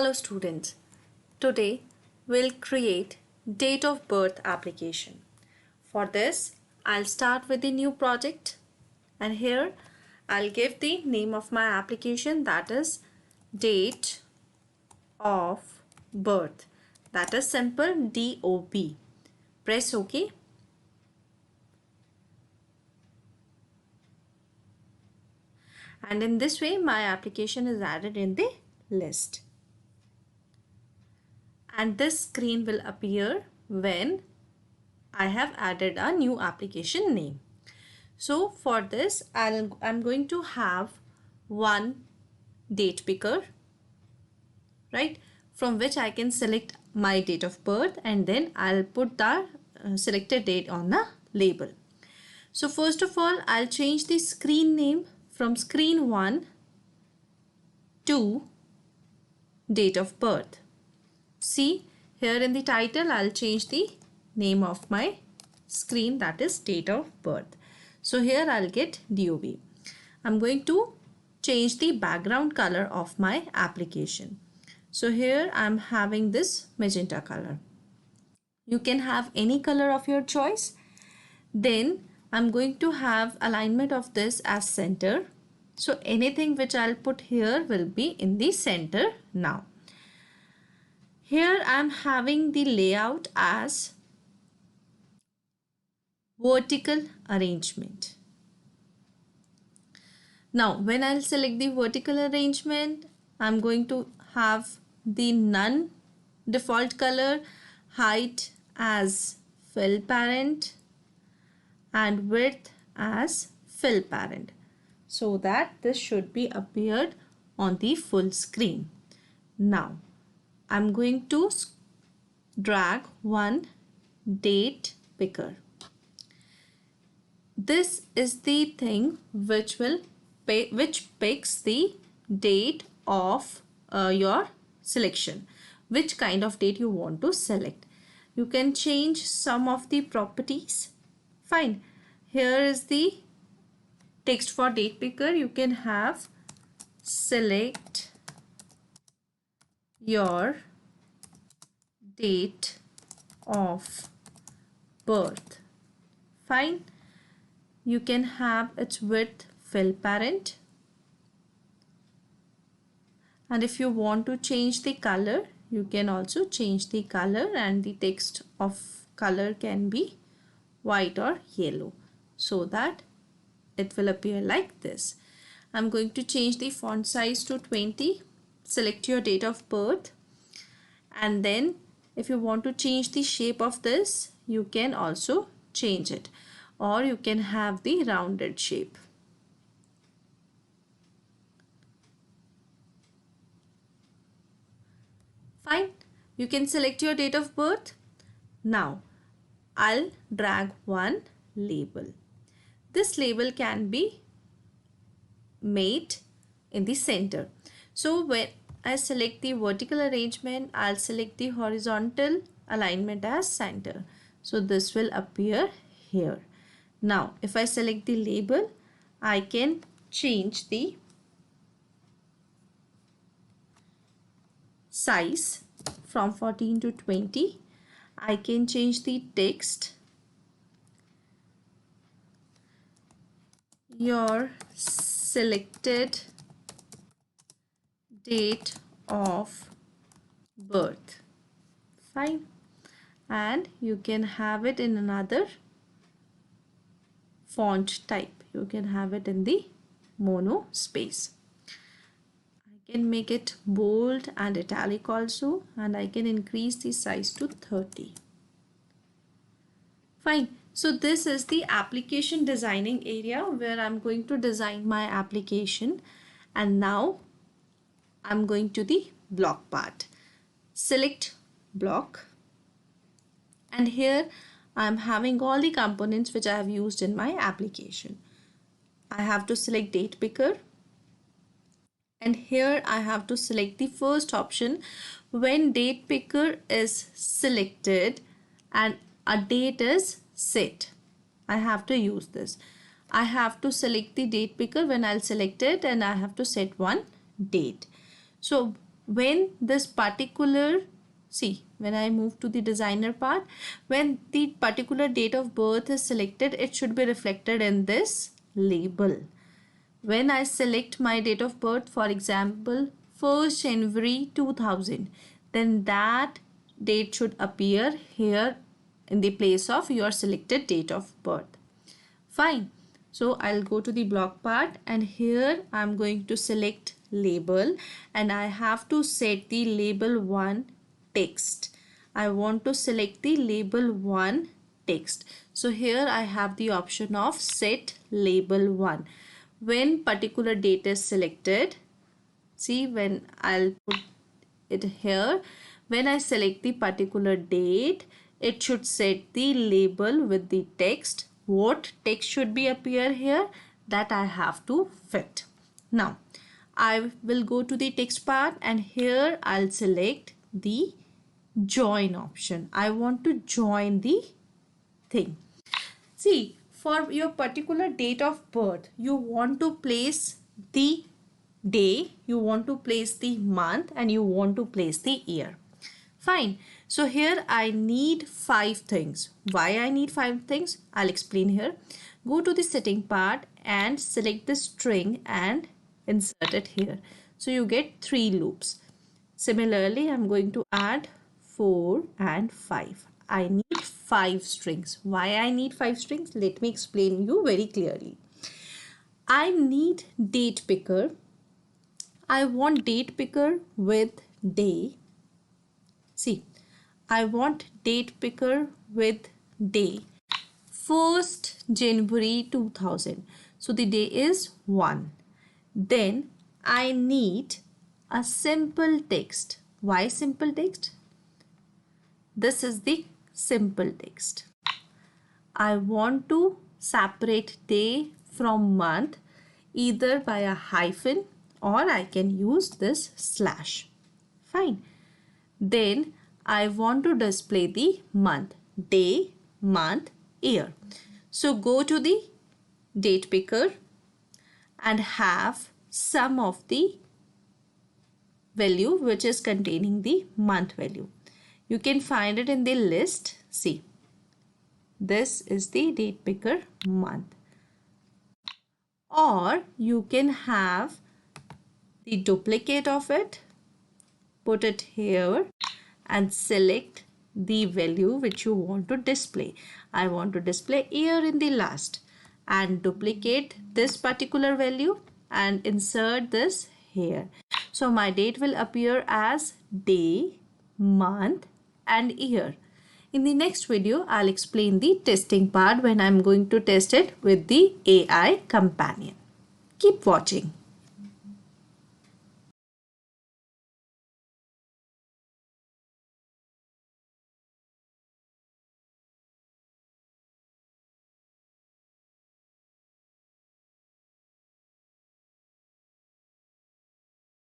Hello students, today we'll create date of birth application. For this, I'll start with the new project and here I'll give the name of my application, that is date of birth, that is simple DOB. Press OK. And in this way my application is added in the list. And this screen will appear when I have added a new application name. So for this I'm going to have one date picker, right, from which I can select my date of birth and then I'll put the selected date on the label. So first of all I'll change the screen name from screen 1 to date of birth. See, here in the title I'll change the name of my screen, that is date of birth. So here I'll get DOB. I'm going to change the background color of my application. So here I'm having this magenta color. You can have any color of your choice. Then I'm going to have alignment of this as center. So anything which I'll put here will be in the center now. Here I'm having the layout as vertical arrangement. Now when I'll select the vertical arrangement, I'm going to have the none default color, height as fill parent and width as fill parent, so that this should be appeared on the full screen. Now I'm going to drag one date picker. This is the thing which picks the date of your selection, which kind of date you want to select. You can change some of the properties. Fine. Here is the text for date picker. You can have select your date of birth. Fine. You can have its width fill parent. And if you want to change the color, you can also change the color, and the text of color can be white or yellow, so that it will appear like this. I'm going to change the font size to 20. Select your date of birth, and then if you want to change the shape of this, you can also change it, or you can have the rounded shape. Fine. You can select your date of birth. Now I'll drag one label. This label can be made in the center. So when I select the vertical arrangement, I'll select the horizontal alignment as center. So this will appear here. Now if I select the label, I can change the size from 14 to 20. I can change the text. Your selected date of birth. Fine. And you can have it in another font type. You can have it in the mono space. I can make it bold and italic also, and I can increase the size to 30. Fine. So this is the application designing area where I'm going to design my application, and now I'm going to the block part. Select block, and here I'm having all the components which I have used in my application. I have to select date picker, and here I have to select the first option. When date picker is selected and a date is set, I have to use this. I have to select the date picker when I'll select it, and I have to set one date. So when this particular, see, when I move to the designer part, when the particular date of birth is selected, it should be reflected in this label. When I select my date of birth, for example, 1st January 2000, then that date should appear here in the place of your selected date of birth. Fine. So I'll go to the block part, and here I'm going to select label, and I have to set the label 1 text. I want to select the label 1 text. So here I have the option of set label 1. When particular date is selected, see, when I'll put it here, when I select the particular date, it should set the label with the text. What text should be appear here, that I have to fit. Now I will go to the text part, and here I'll select the join option. I want to join the thing. See, for your particular date of birth, you want to place the day, you want to place the month, and you want to place the year. Fine. So here I need 5 things. Why I need 5 things? I'll explain here. Go to the setting part and select the string and insert it here. So you get 3 loops. Similarly, I'm going to add 4 and 5. I need 5 strings. Why I need 5 strings? Let me explain you very clearly. I need date picker. I want date picker with day. See, I want date picker with day. 1st January 2000. So the day is 1. Then I need a simple text. Why simple text? This is the simple text. I want to separate day from month either by a hyphen, or I can use this slash. Fine. Then I want to display the month, day, month, year. So go to the date picker and have some of the value which is containing the month value. You can find it in the list. See, this is the date picker month. Or you can have the duplicate of it, put it here and select the value which you want to display. I want to display year in the last, and duplicate this particular value and insert this here. So my date will appear as day, month and year. In the next video, I'll explain the testing part when I'm going to test it with the AI companion. Keep watching.